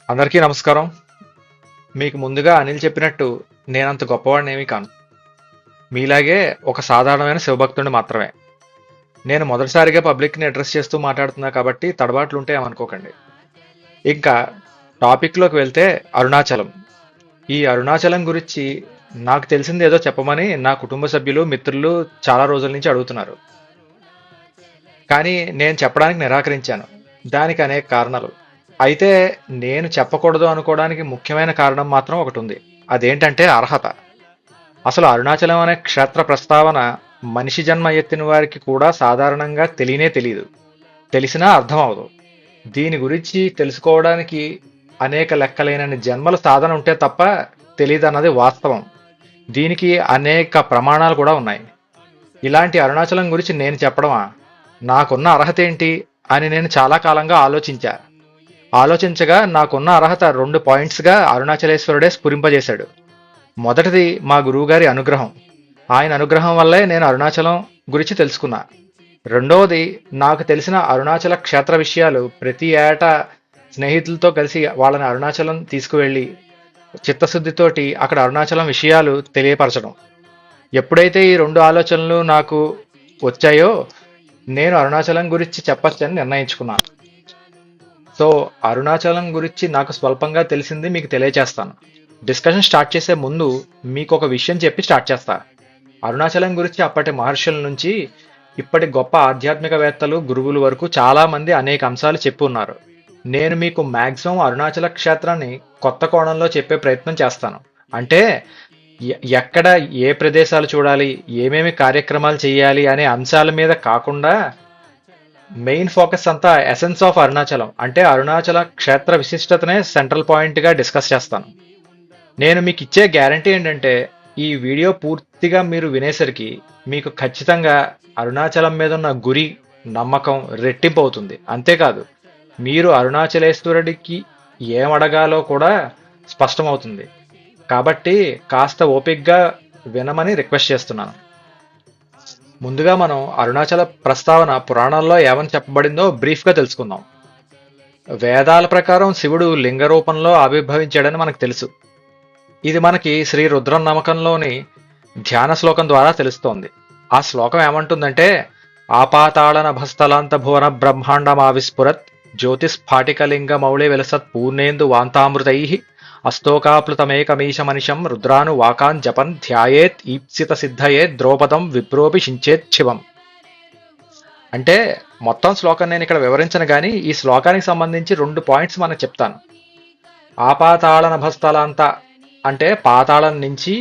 అందరికీ నమస్కారం. మీకు ముందుగా అనిల్ చెప్పినట్టు నేనంత గొప్పవాడినేమీ కాను. మీలాగే ఒక సాధారణమైన శివభక్తుడిని మాత్రమే. నేను మొదటిసారిగా పబ్లిక్‌ని అడ్రెస్ చేస్తూ మాట్లాడుతున్నా కాబట్టి తడబాట్లుంటే ఏమనుకోకండి. ఇంకా టాపిక్‌లోకి వెళ్తే అరుణాచలం. ఈ అరుణాచలం గురించి నాకు తెలిసిందేదో చెప్పమని నా కుటుంబ సభ్యులు, మిత్రులు చాలా రోజుల నుంచి అడుగుతున్నారు. కానీ నేను చెప్పడానికి నిరాకరించాను. దానికి అనేక కారణాలు. అయితే నేను చెప్పకూడదు అనుకోవడానికి ముఖ్యమైన కారణం మాత్రం ఒకటుంది. అదేంటంటే అర్హత. అసలు అరుణాచలం అనే క్షేత్ర ప్రస్తావన మనిషి జన్మ ఎత్తిన వారికి కూడా సాధారణంగా తెలియనే తెలియదు. తెలిసినా అర్థం అవదు. దీని గురించి తెలుసుకోవడానికి అనేక లెక్కలేనన్ని జన్మల సాధన ఉంటే తప్ప తెలియదన్నది వాస్తవం. దీనికి అనేక ప్రమాణాలు కూడా ఉన్నాయి. ఇలాంటి అరుణాచలం గురించి నేను చెప్పడమా? నాకున్న అర్హత ఏంటి అని నేను చాలా కాలంగా ఆలోచించగా నాకున్న అర్హత 2 పాయింట్స్‌గా అరుణాచలేశ్వరుడే స్ఫురింపజేశాడు. మొదటిది మా గురువుగారి అనుగ్రహం. ఆయన అనుగ్రహం వల్లే నేను అరుణాచలం గురించి తెలుసుకున్నా. రెండవది నాకు తెలిసిన అరుణాచల క్షేత్ర విషయాలు ప్రతి ఏటా స్నేహితులతో కలిసి వాళ్ళని అరుణాచలం తీసుకువెళ్ళి చిత్తశుద్ధితోటి అక్కడ అరుణాచలం విషయాలు తెలియపరచడం. ఎప్పుడైతే ఈ 2 ఆలోచనలు నాకు వచ్చాయో నేను అరుణాచలం గురించి చెప్పొచ్చని నిర్ణయించుకున్నాను. సో అరుణాచలం గురించి నాకు స్వల్పంగా తెలిసింది మీకు తెలియచేస్తాను. డిస్కషన్ స్టార్ట్ చేసే ముందు మీకు ఒక విషయం చెప్పి స్టార్ట్ చేస్తా. అరుణాచలం గురించి అప్పటి మహర్షుల నుంచి ఇప్పటి గొప్ప ఆధ్యాత్మికవేత్తలు, గురువుల వరకు చాలా మంది అనేక అంశాలు చెప్పి ఉన్నారు. నేను మీకు మాక్సిమం అరుణాచల క్షేత్రాన్ని కొత్త కోణంలో చెప్పే ప్రయత్నం చేస్తాను. అంటే ఎక్కడ ఏ ప్రదేశాలు చూడాలి, ఏమేమి కార్యక్రమాలు చేయాలి అనే అంశాల మీద కాకుండా మెయిన్ ఫోకస్ అంతా ఎసెన్స్ ఆఫ్ అరుణాచలం అంటే అరుణాచల క్షేత్ర విశిష్టతనే సెంట్రల్ పాయింట్ గా డిస్కస్ చేస్తాను. నేను మీకు ఇచ్చే గ్యారంటీ ఏంటంటే ఈ వీడియో పూర్తిగా మీరు వినేసరికి మీకు ఖచ్చితంగా అరుణాచలం మీద ఉన్న గురి, నమ్మకం రెట్టింపు అవుతుంది. అంతేకాదు మీరు అరుణాచలేశ్వరుడికి ఏమడగాలో కూడా స్పష్టమవుతుంది. కాబట్టి కాస్త ఓపికగా వినమని రిక్వెస్ట్ చేస్తున్నాను. ముందుగా మనం అరుణాచల ప్రస్తావన పురాణాల్లో ఏమని చెప్పబడిందో బ్రీఫ్గా తెలుసుకుందాం. వేదాల ప్రకారం శివుడు లింగ రూపంలో ఆవిర్భవించాడని మనకు తెలుసు. ఇది మనకి శ్రీ రుద్రం నమ్మకంలోని ధ్యాన శ్లోకం ద్వారా తెలుస్తోంది. ఆ శ్లోకం ఏమంటుందంటే ఆపాతాళ నభస్థలాంత భువన బ్రహ్మాండమావిస్ఫురత్ జ్యోతిస్ఫాటికలింగ మౌళి విలసత్ పూర్ణేందు వాంతామృతై అస్తోకాప్లుతమేకమీశ మనిషం రుద్రాను వాకాన్ జపన్ ధ్యాయేత్ ఈప్సిత సిద్ధయేత్ ద్రౌపదం విప్రోపి శించేత్ శివం. అంటే మొత్తం శ్లోకం నేను ఇక్కడ వివరించను కానీ ఈ శ్లోకానికి సంబంధించి 2 పాయింట్స్ మనకు చెప్తాను. ఆపాతాళ నభస్థలాంత అంటే పాతాళం నుంచి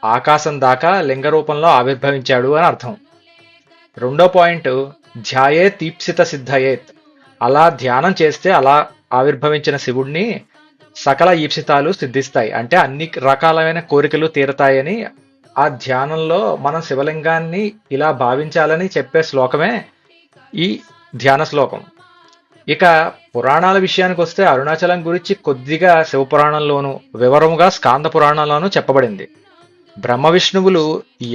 ఆకాశం దాకా లింగ రూపంలో ఆవిర్భవించాడు అని అర్థం. రెండో పాయింట్ ధ్యాయేత్ ఈప్సిత సిద్ధయేత్, అలా ధ్యానం చేస్తే అలా ఆవిర్భవించిన శివుణ్ణి సకల ఈప్సితాలు సిద్ధిస్తాయి, అంటే అన్ని రకాలైన కోరికలు తీరతాయని ఆ ధ్యానంలో మనం శివలింగాన్ని ఇలా భావించాలని చెప్పే శ్లోకమే ఈ ధ్యాన శ్లోకం. ఇక పురాణాల విషయానికి వస్తే అరుణాచలం గురించి కొద్దిగా శివపురాణంలోను, వివరముగా స్కాంద పురాణంలోనూ చెప్పబడింది. బ్రహ్మ విష్ణువులు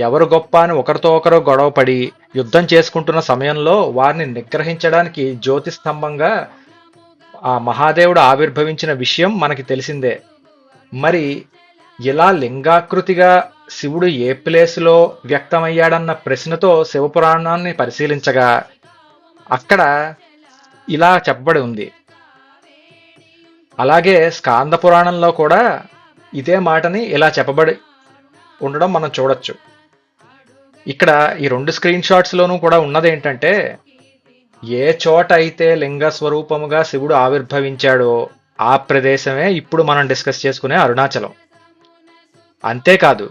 ఎవరు గొప్ప అని ఒకరితో ఒకరు గొడవపడి యుద్ధం చేసుకుంటున్న సమయంలో వారిని నిగ్రహించడానికి జ్యోతిస్తంభంగా ఆ మహాదేవుడు ఆవిర్భవించిన విషయం మనకి తెలిసిందే. మరి ఇలా లింగాకృతిగా శివుడు ఏ ప్లేసులో వ్యక్తమయ్యాడన్న ప్రశ్నతో శివపురాణాన్ని పరిశీలించగా అక్కడ ఇలా చెప్పబడి ఉంది. అలాగే స్కాంద పురాణంలో కూడా ఇదే మాటని ఇలా చెప్పబడి ఉండడం మనం చూడొచ్చు. ఇక్కడ ఈ 2 స్క్రీన్ షాట్స్ లోనూ కూడా ఉన్నది ఏంటంటే ఏ చోట అయితే లింగ స్వరూపముగా శివుడు ఆవిర్భవించాడో ఆ ప్రదేశమే ఇప్పుడు మనం డిస్కస్ చేసుకునే అరుణాచలం. అంతేకాదు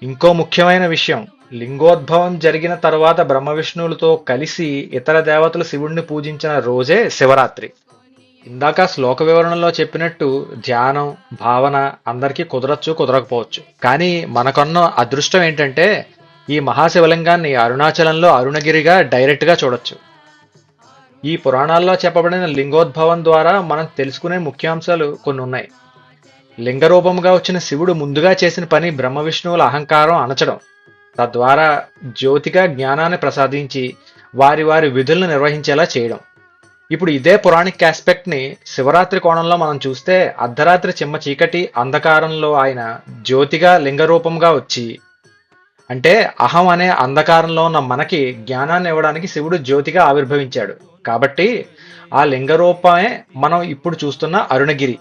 ఇంకో ముఖ్యమైన విషయం, లింగోద్భవం జరిగిన తర్వాత బ్రహ్మ విష్ణువులతో కలిసి ఇతర దేవతలు శివుణ్ణి పూజించిన రోజే శివరాత్రి. ఇందాక శ్లోక వివరణలో చెప్పినట్టు ధ్యానం, భావన అందరికీ కుదరచ్చు, కుదరకపోవచ్చు. కానీ మనకున్న అదృష్టం ఏంటంటే ఈ మహాశివలింగాన్ని అరుణాచలంలో అరుణగిరిగా డైరెక్ట్గా చూడొచ్చు. ఈ పురాణాల్లో చెప్పబడిన లింగోద్భవం ద్వారా మనం తెలుసుకునే ముఖ్యాంశాలు కొన్ని ఉన్నాయి. లింగరూపంగా వచ్చిన శివుడు ముందుగా చేసిన పని బ్రహ్మ విష్ణువుల అహంకారం అణచడం, తద్వారా జ్యోతిగా జ్ఞానాన్ని ప్రసాదించి వారి వారి విధులను నిర్వహించేలా చేయడం. ఇప్పుడు ఇదే పురాణిక్ ఆస్పెక్ట్ ని శివరాత్రి కోణంలో మనం చూస్తే అర్ధరాత్రి చిమ్మ చీకటి అంధకారంలో ఆయన జ్యోతిగా లింగరూపంగా వచ్చి, అంటే అహం అనే అంధకారంలో ఉన్న మనకి జ్ఞానాన్ని ఇవ్వడానికి శివుడు జ్యోతిగా ఆవిర్భవించాడు. కాబట్టి ఆ లింగ రూపమే మనం ఇప్పుడు చూస్తున్న అరుణగిరి.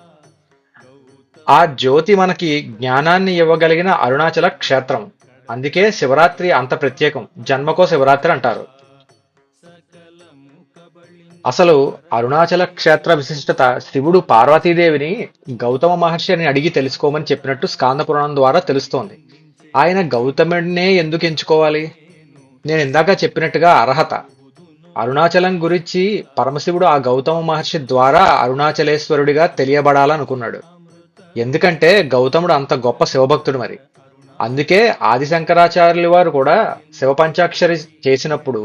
ఆ జ్యోతి మనకి జ్ఞానాన్ని ఇవ్వగలిగిన అరుణాచల క్షేత్రం. అందుకే శివరాత్రి అంత ప్రత్యేకం. జన్మకో శివరాత్రి అంటారు. అసలు అరుణాచల క్షేత్ర విశిష్టత శివుడు పార్వతీదేవిని గౌతమ మహర్షి అని అడిగి తెలుసుకోమని చెప్పినట్టు స్కాంద పురాణం ద్వారా తెలుస్తోంది. ఆయన గౌతముడినే ఎందుకు ఎంచుకోవాలి? నేను ఇందాక చెప్పినట్టుగా అర్హత. అరుణాచలం గురించి పరమశివుడు ఆ గౌతమ మహర్షి ద్వారా అరుణాచలేశ్వరుడిగా తెలియబడాలనుకున్నాడు. ఎందుకంటే గౌతముడు అంత గొప్ప శివభక్తుడు మరి. అందుకే ఆది శంకరాచార్యుల వారు కూడా శివపంచాక్షరి చేసినప్పుడు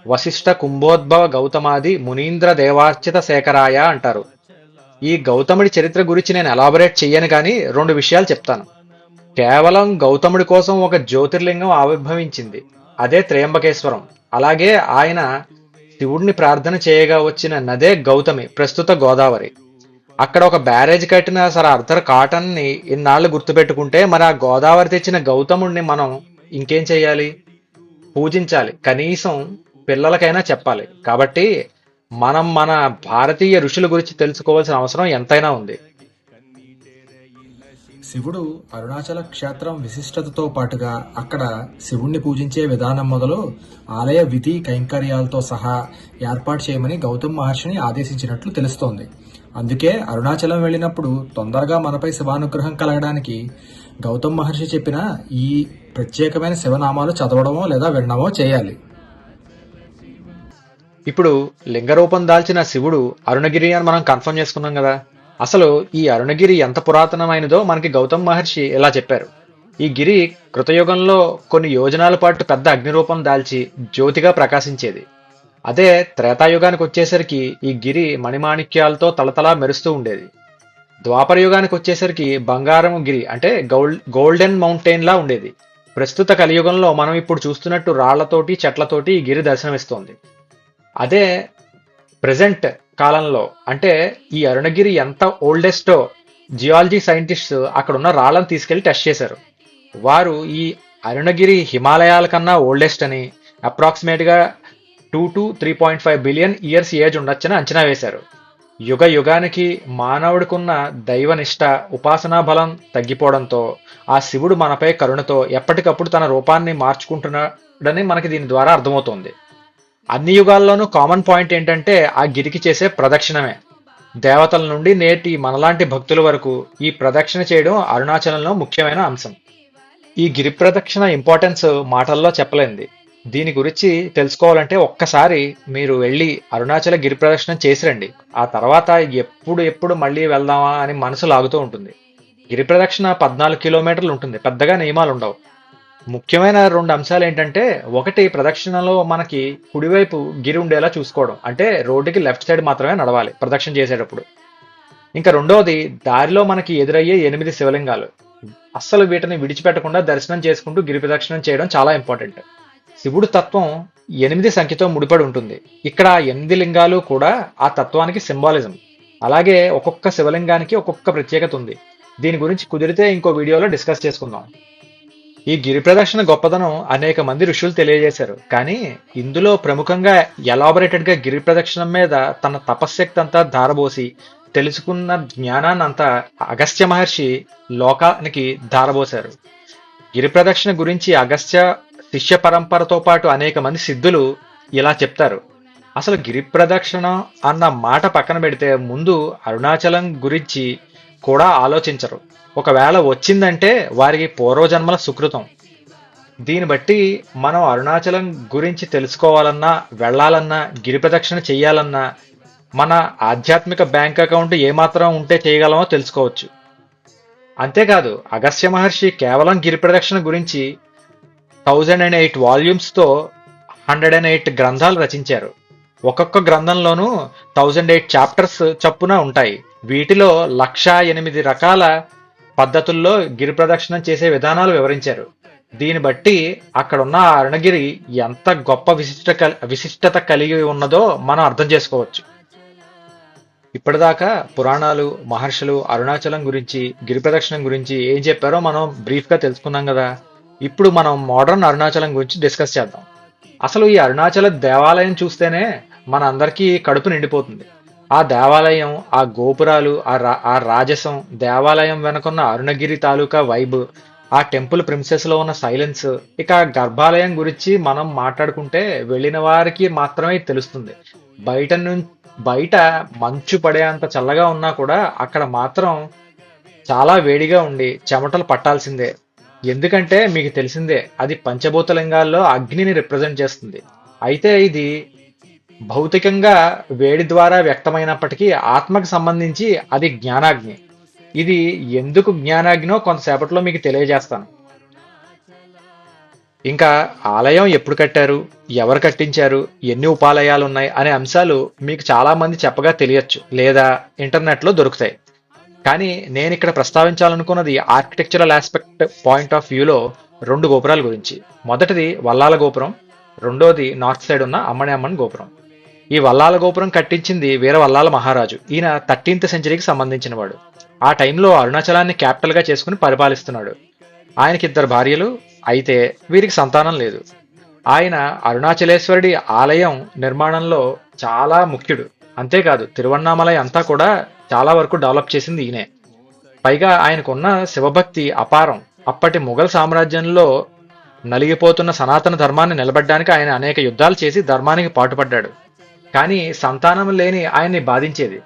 వశిష్ఠ కుంభోద్భవ గౌతమాది మునీంద్ర దేవార్చిత శేఖరాయ అంటారు. ఈ గౌతముడి చరిత్ర గురించి నేను ఎలాబొరేట్ చెయ్యను, కానీ 2 విషయాలు చెప్తాను. కేవలం గౌతముడి కోసం ఒక జ్యోతిర్లింగం ఆవిర్భవించింది, అదే త్రయంబకేశ్వరం. అలాగే ఆయన శివుడిని ప్రార్థన చేయగా వచ్చిన నదే గౌతమి, ప్రస్తుత గోదావరి. అక్కడ ఒక బ్యారేజ్ కట్టిన సర్ ఆర్థర్ కాటన్ ని ఇన్నాళ్లు గుర్తుపెట్టుకుంటే, మరి ఆ గోదావరి తెచ్చిన గౌతముడిని మనం ఇంకేం చెయ్యాలి? పూజించాలి, కనీసం పిల్లలకైనా చెప్పాలి. కాబట్టి మనం మన భారతీయ ఋషుల గురించి తెలుసుకోవాల్సిన అవసరం ఎంతైనా ఉంది. శివుడు అరుణాచల క్షేత్రం విశిష్టతతో పాటుగా అక్కడ శివుణ్ణి పూజించే విధానం మొదలు ఆలయ విధి కైంకర్యాలతో సహా ఏర్పాటు చేయమని గౌతమ్ మహర్షిని ఆదేశించినట్లు తెలుస్తోంది. అందుకే అరుణాచలం వెళ్ళినప్పుడు తొందరగా మనపై శివానుగ్రహం కలగడానికి గౌతమ్ మహర్షి చెప్పిన ఈ ప్రత్యేకమైన శివనామాలు చదవడమో లేదా వినడమో చేయాలి. ఇప్పుడు లింగరూపం దాల్చిన శివుడు అరుణగిరి అని మనం కన్ఫర్మ్ చేసుకున్నాం కదా. అసలు ఈ అరుణగిరి ఎంత పురాతనమైనదో మనకి గౌతమ్ మహర్షి ఇలా చెప్పారు. ఈ గిరి కృతయుగంలో కొన్ని యోజనాల పాటు పెద్ద అగ్నిరూపం దాల్చి జ్యోతిగా ప్రకాశించేది. అదే త్రేతాయుగానికి వచ్చేసరికి ఈ గిరి మణిమాణిక్యాలతో తలతలా మెరుస్తూ ఉండేది. ద్వాపర యుగానికి వచ్చేసరికి బంగారం గిరి అంటే గోల్డెన్ మౌంటైన్ లా ఉండేది. ప్రస్తుత కలియుగంలో మనం ఇప్పుడు చూస్తున్నట్టు రాళ్లతోటి చెట్లతోటి ఈ గిరి దర్శనమిస్తోంది. అదే ప్రెజెంట్ కాలంలో అంటే ఈ అరుణగిరి ఎంత ఓల్డెస్టో జియాలజీ సైంటిస్ట్స్ అక్కడ ఉన్న రాళ్లను తీసుకెళ్లి టెస్ట్ చేశారు. వారు ఈ అరుణగిరి హిమాలయాల కన్నా ఓల్డెస్ట్ అని, అప్రాక్సిమేట్ గా 2 to 3.5 బిలియన్ ఇయర్స్ ఏజ్ ఉండొచ్చని అంచనా వేశారు. యుగ యుగానికి మానవుడికున్న దైవనిష్ట ఉపాసనా బలం తగ్గిపోవడంతో ఆ శివుడు మనపై కరుణతో ఎప్పటికప్పుడు తన రూపాన్ని మార్చుకుంటున్నాడని మనకి దీని ద్వారా అర్థమవుతోంది. అన్ని యుగాల్లోనూ కామన్ పాయింట్ ఏంటంటే ఆ గిరికి చేసే ప్రదక్షిణమే. దేవతల నుండి నేటి మనలాంటి భక్తుల వరకు ఈ ప్రదక్షిణ చేయడం అరుణాచలంలో ముఖ్యమైన అంశం. ఈ గిరి ప్రదక్షిణ ఇంపార్టెన్స్ మాటల్లో చెప్పలేంది. దీని గురించి తెలుసుకోవాలంటే ఒక్కసారి మీరు వెళ్ళి అరుణాచల గిరి ప్రదక్షిణం చేసి రండి. ఆ తర్వాత ఎప్పుడు మళ్ళీ వెళ్దామా అని మనసు లాగుతూ ఉంటుంది. గిరి ప్రదక్షిణ 14 కిలోమీటర్లు ఉంటుంది. పెద్దగా నియమాలు ఉండవు. ముఖ్యమైన 2 అంశాలు ఏంటంటే, ఒకటి ప్రదక్షిణలో మనకి కుడివైపు గిరి ఉండేలా చూసుకోవడం, అంటే రోడ్డుకి లెఫ్ట్ సైడ్ మాత్రమే నడవాలి ప్రదక్షిణ చేసేటప్పుడు. ఇంకా రెండవది, దారిలో మనకి ఎదురయ్యే 8 శివలింగాలు. అస్సలు వీటిని విడిచిపెట్టకుండా దర్శనం చేసుకుంటూ గిరి ప్రదక్షిణం చేయడం చాలా ఇంపార్టెంట్. శివుడు తత్వం 8 సంఖ్యతో ముడిపడి ఉంటుంది. ఇక్కడ 8 లింగాలు కూడా ఆ తత్వానికి సింబాలిజం. అలాగే ఒక్కొక్క శివలింగానికి ఒక్కొక్క ప్రత్యేకత ఉంది. దీని గురించి కుదిరితే ఇంకో వీడియోలో డిస్కస్ చేసుకుందాం. ఈ గిరి ప్రదక్షిణ గొప్పదనం అనేక మంది ఋషులు తెలియజేశారు. కానీ ఇందులో ప్రముఖంగా ఎలాబొరేటెడ్ గా గిరి ప్రదక్షిణం మీద తన తపశ్శక్తి అంతా ధారబోసి తెలుసుకున్న జ్ఞానాన్ని అంతా అగస్త్య మహర్షి లోకానికి ధారబోశారు. గిరి ప్రదక్షిణ గురించి అగస్త్య శిష్య పరంపరతో పాటు అనేక మంది సిద్ధులు ఇలా చెప్తారు. అసలు గిరి ప్రదక్షిణ అన్న మాట పక్కన పెడితే ముందు అరుణాచలం గురించి కూడా ఆలోచించరు. ఒకవేళ వచ్చిందంటే వారికి పూర్వజన్మల సుకృతం. దీన్ని బట్టి మనం అరుణాచలం గురించి తెలుసుకోవాలన్నా, వెళ్లాలన్నా, గిరి ప్రదక్షిణ చెయ్యాలన్నా మన ఆధ్యాత్మిక బ్యాంక్ అకౌంట్ ఏమాత్రం ఉంటే చేయగలమో తెలుసుకోవచ్చు. అంతేకాదు అగస్త్య మహర్షి కేవలం గిరి ప్రదక్షిణ గురించి 1008 వాల్యూమ్స్తో 108 గ్రంథాలు రచించారు. ఒక్కొక్క గ్రంథంలోనూ 1008 చాప్టర్స్ చప్పున ఉంటాయి. వీటిలో 1,08 రకాల పద్ధతుల్లో గిరి ప్రదక్షిణం చేసే విధానాలు వివరించారు. దీన్ని బట్టి అక్కడున్న అరుణగిరి ఎంత గొప్ప విశిష్టత కలిగి ఉన్నదో మనం అర్థం చేసుకోవచ్చు. ఇప్పటిదాకా పురాణాలు, మహర్షులు అరుణాచలం గురించి, గిరి ప్రదక్షిణం గురించి ఏం చెప్పారో మనం బ్రీఫ్ గా తెలుసుకున్నాం కదా. ఇప్పుడు మనం మోడర్న్ అరుణాచలం గురించి డిస్కస్ చేద్దాం. అసలు ఈ అరుణాచల దేవాలయం చూస్తేనే మన అందరికీ కడుపు నిండిపోతుంది. ఆ దేవాలయం, ఆ గోపురాలు, ఆ రాజసం, దేవాలయం వెనుకున్న అరుణగిరి తాలూకా వైబ్, ఆ టెంపుల్ ప్రిన్సెస్ లో ఉన్న సైలెన్స్, ఇక గర్భాలయం గురించి మనం మాట్లాడుకుంటే వెళ్ళిన వారికి మాత్రమే తెలుస్తుంది. బయట బయట మంచు పడేంత చల్లగా ఉన్నా కూడా అక్కడ మాత్రం చాలా వేడిగా ఉండి చెమటలు పట్టాల్సిందే. ఎందుకంటే మీకు తెలిసిందే, అది పంచభూత లింగాల్లో అగ్నిని రిప్రజెంట్ చేస్తుంది. అయితే ఇది భౌతికంగా వేడి ద్వారా వ్యక్తమైనప్పటికీ ఆత్మకు సంబంధించి అది జ్ఞానాగ్ని. ఇది ఎందుకు జ్ఞానాగ్నో కొంతసేపట్లో మీకు తెలియజేస్తాను. ఇంకా ఆలయం ఎప్పుడు కట్టారు, ఎవరు కట్టించారు, ఎన్ని ఉపాలయాలు ఉన్నాయి అనే అంశాలు మీకు చాలా మంది చెప్పగా తెలియచ్చు, లేదా ఇంటర్నెట్లో దొరుకుతాయి. కానీ నేను ఇక్కడ ప్రస్తావించాలనుకున్నది ఆర్కిటెక్చరల్ ఆస్పెక్ట్ పాయింట్ ఆఫ్ వ్యూలో రెండు గోపురాల గురించి. మొదటిది వల్లాల గోపురం, రెండోది నార్త్ సైడ్ ఉన్న అమ్మని అమ్మన్ గోపురం. ఈ వల్లాల గోపురం కట్టించింది వీర వల్లాల మహారాజు. ఈయన 13th సెంచరీకి సంబంధించిన వాడు. ఆ టైంలో అరుణాచలాన్ని క్యాపిటల్ గా చేసుకుని పరిపాలిస్తున్నాడు. ఆయనకి 2 భార్యలు, అయితే వీరికి సంతానం లేదు. ఆయన అరుణాచలేశ్వరుడి ఆలయం నిర్మాణంలో చాలా ముఖ్యుడు. అంతేకాదు తిరువన్నామలై అంతా కూడా చాలా వరకు డెవలప్ చేసింది ఈయనే. పైగా ఆయనకున్న శివభక్తి అపారం. అప్పటి ముఘల్ సామ్రాజ్యంలో నలిగిపోతున్న సనాతన ధర్మాన్ని నిలబడ్డానికి ఆయన అనేక యుద్ధాలు చేసి ధర్మానికి పాటుపడ్డాడు. కానీ సంతానం లేని ఆయన్ని బాధించేది.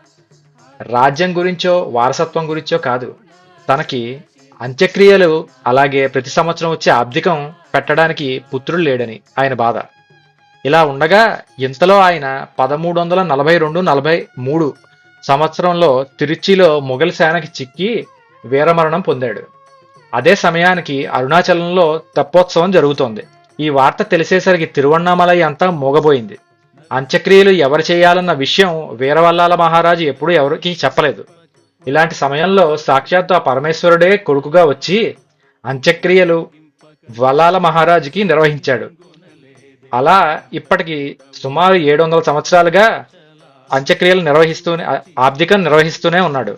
రాజ్యం గురించో వారసత్వం గురించో కాదు, తనకి అంత్యక్రియలు, అలాగే ప్రతి సంవత్సరం వచ్చే ఆబ్దికం పెట్టడానికి పుత్రుడు లేడని ఆయన బాధ. ఇలా ఉండగా ఇంతలో ఆయన 1342-43 సంవత్సరంలో తిరుచిలో మొఘల్ సేనకి చిక్కి వీరమరణం పొందాడు. అదే సమయానికి అరుణాచలంలో తెప్పోత్సవం జరుగుతోంది. ఈ వార్త తెలిసేసరికి తిరువన్నామలై అంతా మోగబోయింది. అంత్యక్రియలు ఎవరు చేయాలన్న విషయం వీరవల్లాల మహారాజు ఎప్పుడూ ఎవరికి చెప్పలేదు. ఇలాంటి సమయంలో సాక్షాత్తు ఆ పరమేశ్వరుడే కొడుకుగా వచ్చి అంత్యక్రియలు వల్లాల మహారాజుకి నిర్వహించాడు. అలా ఇప్పటికి సుమారు 700 సంవత్సరాలుగా అంత్యక్రియలు ఆబ్దికం నిర్వహిస్తూనే ఉన్నాడు.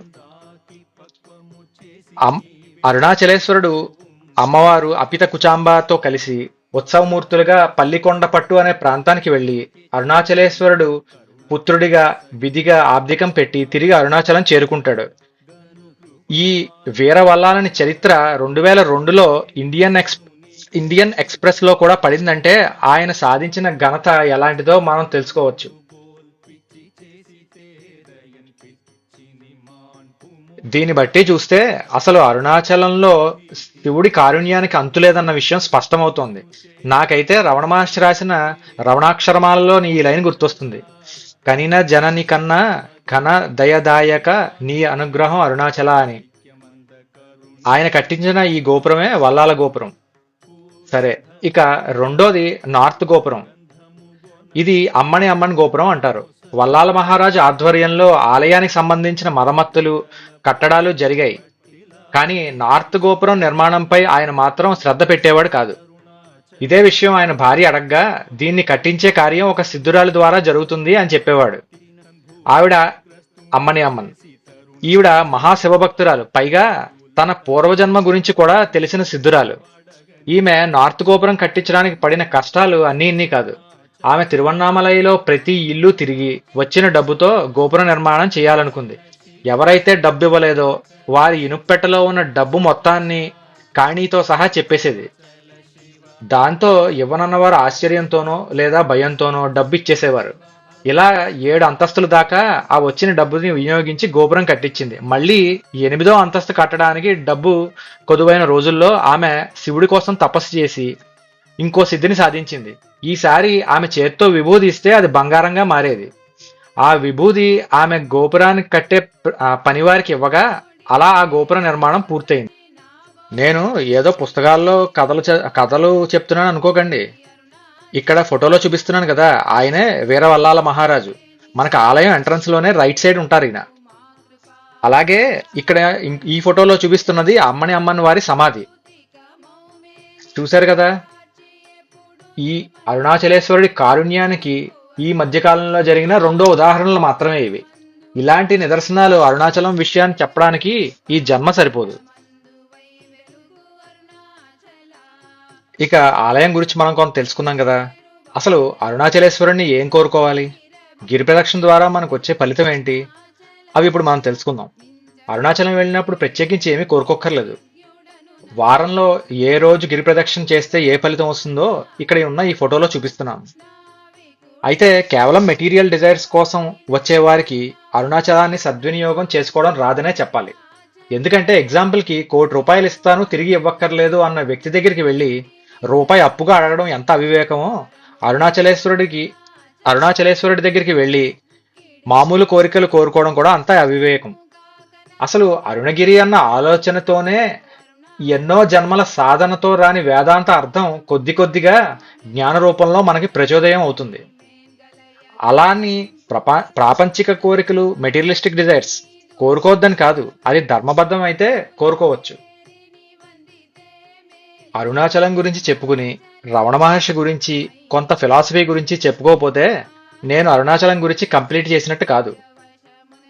అరుణాచలేశ్వరుడు అమ్మవారు అపిత కుచాంబతో కలిసి ఉత్సవమూర్తులుగా పల్లికొండ పట్టు అనే ప్రాంతానికి వెళ్లి అరుణాచలేశ్వరుడు పుత్రుడిగా విధిగా ఆబ్దికం పెట్టి తిరిగి అరుణాచలం చేరుకుంటాడు. ఈ వీరవల్లాలని చరిత్ర 2002లో ఇండియన్ ఎక్స్ప్రెస్ లో కూడా పడిందంటే ఆయన సాధించిన ఘనత ఎలాంటిదో మనం తెలుసుకోవచ్చు. దీన్ని బట్టి చూస్తే అసలు అరుణాచలంలో శివుడి కారుణ్యానికి అంతులేదన్న విషయం స్పష్టమవుతోంది. నాకైతే రమణ మహర్షి రాసిన రమణాక్షరమాలలో ఈ లైన్ గుర్తొస్తుంది. కనిన జనని కన్నా ఘన దయదాయక నీ అనుగ్రహం అరుణాచల అని. ఆయన కట్టించిన ఈ గోపురమే వల్లాల గోపురం. సరే, ఇక రెండోది నార్త్ గోపురం. ఇది అమ్మని అమ్మన్ గోపురం అంటారు. వల్లాల మహారాజు ఆధ్వర్యంలో ఆలయానికి సంబంధించిన మరమ్మతులు, కట్టడాలు జరిగాయి. కానీ నార్త్ గోపురం నిర్మాణంపై ఆయన మాత్రం శ్రద్ధ పెట్టేవాడు కాదు. ఇదే విషయం ఆయన భార్య అడగ్గా దీన్ని కట్టించే కార్యం ఒక సిద్ధురాలి ద్వారా జరుగుతుంది అని చెప్పేవాడు. ఆవిడ అమ్మని అమ్మన్. ఈవిడ మహాశివభక్తురాలు, పైగా తన పూర్వజన్మ గురించి కూడా తెలిసిన సిద్ధురాలు. ఈమె నార్త్ గోపురం కట్టించడానికి పడిన కష్టాలు అన్నీ ఇన్ని కాదు. ఆమె తిరువన్నామలైలో ప్రతి ఇల్లు తిరిగి వచ్చిన డబ్బుతో గోపుర నిర్మాణం చేయాలనుకుంది. ఎవరైతే డబ్బు ఇవ్వలేదో వారి ఇనుప్పెట్టలో ఉన్న డబ్బు మొత్తాన్ని కాణీతో సహా చెప్పేసేది. దాంతో ఇవ్వనన్నవారు ఆశ్చర్యంతోనో లేదా భయంతోనో డబ్బు ఇచ్చేసేవారు. ఇలా 7 అంతస్తుల దాకా ఆ వచ్చిన డబ్బుని వినియోగించి గోపురం కట్టించింది. మళ్ళీ 8వ అంతస్తు కట్టడానికి డబ్బు కొదువైన రోజుల్లో ఆమె శివుడి కోసం తపస్సు చేసి ఇంకో సిద్ధిని సాధించింది. ఈసారి ఆమె చేత్తో విభూది ఇస్తే అది బంగారంగా మారేది. ఆ విభూది ఆమె గోపురానికి కట్టే పనివారికి ఇవ్వగా అలా ఆ గోపుర నిర్మాణం పూర్తయింది. నేను ఏదో పుస్తకాల్లో కథలు చెప్తున్నాను అనుకోకండి. ఇక్కడ ఫోటోలో చూపిస్తున్నాను కదా, ఆయనే వీరవల్లాల మహారాజు. మనకు ఆలయం ఎంట్రన్స్ లోనే రైట్ సైడ్ ఉంటారు ఈయన. అలాగే ఇక్కడ ఈ ఫోటోలో చూపిస్తున్నది అమ్మని అమ్మన్ వారి సమాధి. చూశారు కదా. ఈ అరుణాచలేశ్వరుడి కారుణ్యానికి ఈ మధ్యకాలంలో జరిగిన 2 ఉదాహరణలు మాత్రమే ఇవి. ఇలాంటి నిదర్శనాలు అరుణాచలం విషయాన్ని చెప్పడానికి ఈ జన్మ సరిపోదు. ఇక ఆలయం గురించి మనం కొంత తెలుసుకున్నాం కదా. అసలు అరుణాచలేశ్వరుణ్ణి ఏం కోరుకోవాలి, గిరి ప్రదక్షిణ ద్వారా మనకు వచ్చే ఫలితం ఏంటి, అవి ఇప్పుడు మనం తెలుసుకుందాం. అరుణాచలం వెళ్ళినప్పుడు ప్రత్యేకించి ఏమీ కోరుకోక్కర్లేదు. వారంలో ఏ రోజు గిరి ప్రదక్షిణ చేస్తే ఏ ఫలితం వస్తుందో ఇక్కడ ఉన్న ఈ ఫోటోలో చూపిస్తున్నాను. అయితే కేవలం మెటీరియల్ డిజైర్స్ కోసం వచ్చే వారికి అరుణాచలాన్ని సద్వినియోగం చేసుకోవడం రాదనే చెప్పాలి. ఎందుకంటే ఎగ్జాంపుల్కి ₹1,00,00,000 ఇస్తాను తిరిగి ఇవ్వక్కర్లేదు అన్న వ్యక్తి దగ్గరికి వెళ్ళి రూపాయి అప్పుగా అడగడం ఎంత అవివేకమో, అరుణాచలేశ్వరుడి దగ్గరికి వెళ్ళి మామూలు కోరికలు కోరుకోవడం కూడా అంత అవివేకం. అసలు అరుణగిరి అన్న ఆలోచనతోనే ఎన్నో జన్మల సాధనతో రాని వేదాంత అర్థం కొద్ది కొద్దిగా జ్ఞాన రూపంలో మనకి ప్రచోదయం అవుతుంది. అలాని ప్రాపంచిక కోరికలు, మెటీరియలిస్టిక్ డిజైర్స్ కోరుకోవద్దని కాదు, అది ధర్మబద్ధం అయితే కోరుకోవచ్చు. అరుణాచలం గురించి చెప్పుకుని రమణ మహర్షి గురించి కొంత ఫిలాసఫీ గురించి చెప్పుకోకపోతే నేను అరుణాచలం గురించి కంప్లీట్ చేసినట్టు కాదు.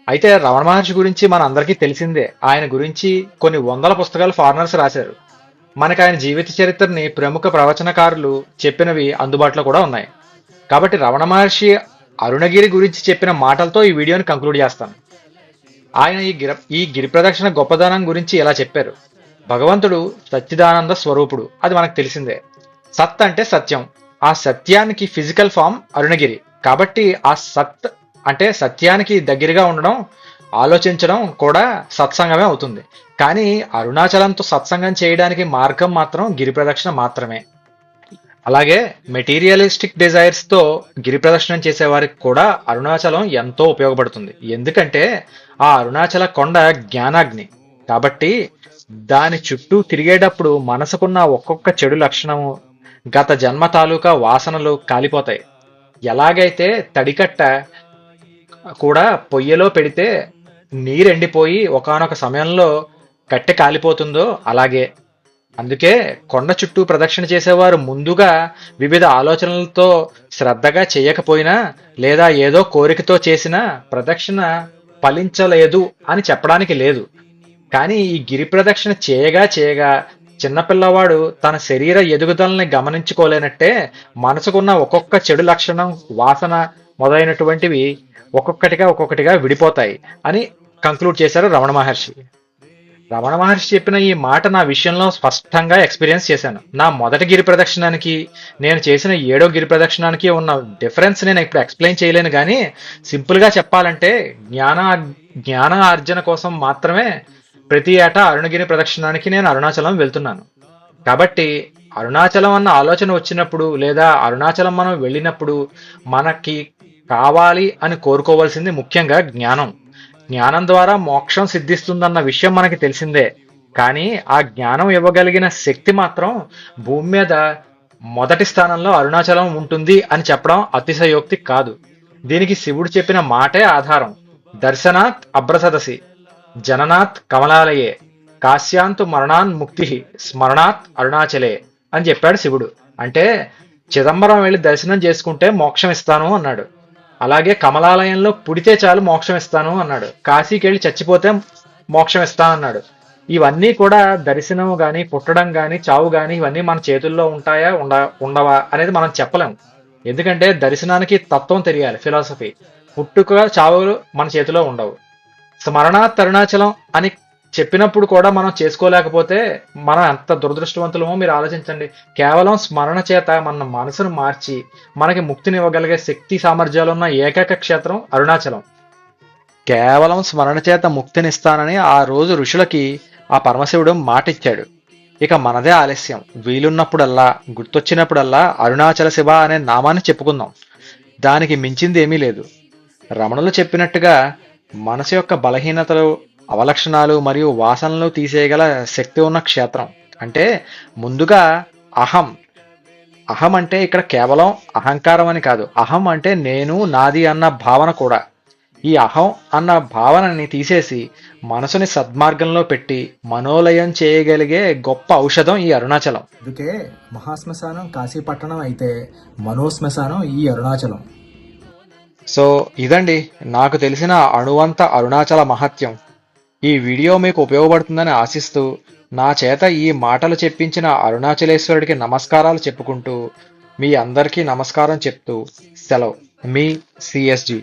అయితే రమణ మహర్షి గురించి మన అందరికీ తెలిసిందే. ఆయన గురించి కొన్ని వందల పుస్తకాలు ఫారినర్స్ రాశారు. మనకు ఆయన జీవిత చరిత్రని ప్రముఖ ప్రవచనకారులు చెప్పినవి అందుబాటులో కూడా ఉన్నాయి. కాబట్టి రమణ మహర్షి అరుణగిరి గురించి చెప్పిన మాటలతో ఈ వీడియోని కంక్లూడ్ చేస్తాను. ఆయన ఈ గిరి ప్రదక్షిణ గొప్పదనం గురించి ఇలా చెప్పారు. భగవంతుడు సచ్చిదానంద స్వరూపుడు, అది మనకు తెలిసిందే. సత్ అంటే సత్యం, ఆ సత్యానికి ఫిజికల్ ఫామ్ అరుణగిరి. కాబట్టి ఆ సత్ అంటే సత్యానికి దగ్గరగా ఉండడం, ఆలోచించడం కూడా సత్సంగమే అవుతుంది. కానీ అరుణాచలంతో సత్సంగం చేయడానికి మార్గం మాత్రం గిరి ప్రదక్షిణ మాత్రమే. అలాగే మెటీరియలిస్టిక్ డిజైర్స్ తో గిరి ప్రదక్షిణం చేసే వారికి కూడా అరుణాచలం ఎంతో ఉపయోగపడుతుంది. ఎందుకంటే ఆ అరుణాచల కొండ జ్ఞానాగ్ని. కాబట్టి దాని చుట్టూ తిరిగేటప్పుడు మనసుకున్న ఒక్కొక్క చెడు లక్షణము, గత జన్మ తాలూకా వాసనలు కాలిపోతాయి. ఎలాగైతే తడికట్ట కూడా పొయ్యిలో పెడితే నీరెండిపోయి ఒకానొక సమయంలో కట్టె కాలిపోతుందో అలాగే. అందుకే కొండ చుట్టూ ప్రదక్షిణ చేసేవారు ముందుగా వివిధ ఆలోచనలతో శ్రద్ధగా చేయకపోయినా, లేదా ఏదో కోరికతో చేసినా ప్రదక్షిణ ఫలించలేదు అని చెప్పడానికి లేదు. కానీ ఈ గిరి ప్రదక్షిణ చేయగా చేయగా చిన్నపిల్లవాడు తన శరీర ఎదుగుదలని గమనించుకోలేనట్టే మనసుకున్న ఒక్కొక్క చెడు లక్షణం, వాసన మొదలైనటువంటివి ఒక్కొక్కటిగా విడిపోతాయి అని కంక్లూడ్ చేశారు రమణ మహర్షి. రమణ మహర్షి చెప్పిన ఈ మాట నా విషయంలో స్పష్టంగా ఎక్స్పీరియన్స్ చేశాను. నా మొదటి గిరి ప్రదక్షిణానికి నేను చేసిన 7వ గిరి ప్రదక్షిణానికి ఉన్న డిఫరెన్స్ నేను ఇప్పుడు ఎక్స్ప్లెయిన్ చేయలేను. కానీ సింపుల్గా చెప్పాలంటే జ్ఞాన ఆర్జన కోసం మాత్రమే ప్రతి ఏటా అరుణగిరి ప్రదక్షిణానికి నేను అరుణాచలం వెళ్తున్నాను. కాబట్టి అరుణాచలం అన్న ఆలోచన వచ్చినప్పుడు, లేదా అరుణాచలం మనం వెళ్ళినప్పుడు మనకి కావాలి అని కోరుకోవాల్సింది ముఖ్యంగా జ్ఞానం. జ్ఞానం ద్వారా మోక్షం సిద్ధిస్తుందన్న విషయం మనకి తెలిసిందే. కానీ ఆ జ్ఞానం ఇవ్వగలిగిన శక్తి మాత్రం భూమి మీద మొదటి స్థానంలో అరుణాచలం ఉంటుంది అని చెప్పడం అతిశయోక్తి కాదు. దీనికి శివుడు చెప్పిన మాటే ఆధారం. దర్శనాత్ అభ్రసదసి, జననాత్ కమలాలయే, కాశ్యాంతు మరణాన్ ముక్తి, స్మరణాత్ అరుణాచలే అని చెప్పాడు శివుడు. అంటే చిదంబరం వెళ్ళి దర్శనం చేసుకుంటే మోక్షం ఇస్తాను అన్నాడు. అలాగే కమలాలయంలో పుడితే చాలు మోక్షం ఇస్తాను అన్నాడు. కాశీకి వెళ్ళి చచ్చిపోతే మోక్షం ఇస్తాను అన్నాడు. ఇవన్నీ కూడా దర్శనం కానీ, పుట్టడం కానీ, చావు కానీ ఇవన్నీ మన చేతుల్లో ఉంటాయా ఉండవా అనేది మనం చెప్పలేం. ఎందుకంటే దర్శనానికి తత్వం తెలియాలి, ఫిలాసఫీ. పుట్టుక చావులు మన చేతిలో ఉండవు. స్మరణాత్ అరుణాచలం అని చెప్పినప్పుడు కూడా మనం చేసుకోలేకపోతే మనం ఎంత దురదృష్టవంతులమో మీరు ఆలోచించండి. కేవలం స్మరణ చేత మన మనసును మార్చి మనకి ముక్తినివ్వగలిగే శక్తి సామర్థ్యాలు ఉన్న ఏకైక క్షేత్రం అరుణాచలం. కేవలం స్మరణ చేత ముక్తినిస్తానని ఆ రోజు ఋషులకి ఆ పరమశివుడు మాట ఇచ్చాడు. ఇక మనదే ఆలస్యం. వీలున్నప్పుడల్లా, గుర్తొచ్చినప్పుడల్లా అరుణాచల శివ అనే నామాన్ని చెప్పుకుందాం. దానికి మించింది ఏమీ లేదు. రమణులు చెప్పినట్టుగా మనసు యొక్క బలహీనతలు, అవలక్షణాలు మరియు వాసనలు తీసేయగల శక్తి ఉన్న క్షేత్రం. అంటే ముందుగా అహం అంటే ఇక్కడ కేవలం అహంకారం అని కాదు. అహం అంటే నేను, నాది అన్న భావన కూడా. ఈ అహం అన్న భావనని తీసేసి మనసుని సద్మార్గంలో పెట్టి మనోలయం చేయగలిగే గొప్ప ఔషధం ఈ అరుణాచలం. అందుకే మహాశ్మశానం కాశీపట్టణం అయితే మనోశ్మశానం ఈ అరుణాచలం. సో ఇదండి నాకు తెలిసిన అణువంత అరుణాచల మహత్యం. ఈ వీడియో మీకు ఉపయోగపడుతుందని ఆశిస్తూ నా చేత ఈ మాటలు చెప్పించిన అరుణాచలేశ్వరుడికి నమస్కారాలు చెప్పుకుంటూ మీ అందరికీ నమస్కారం చెప్తూ సెలవు. మీ సిఎస్జి.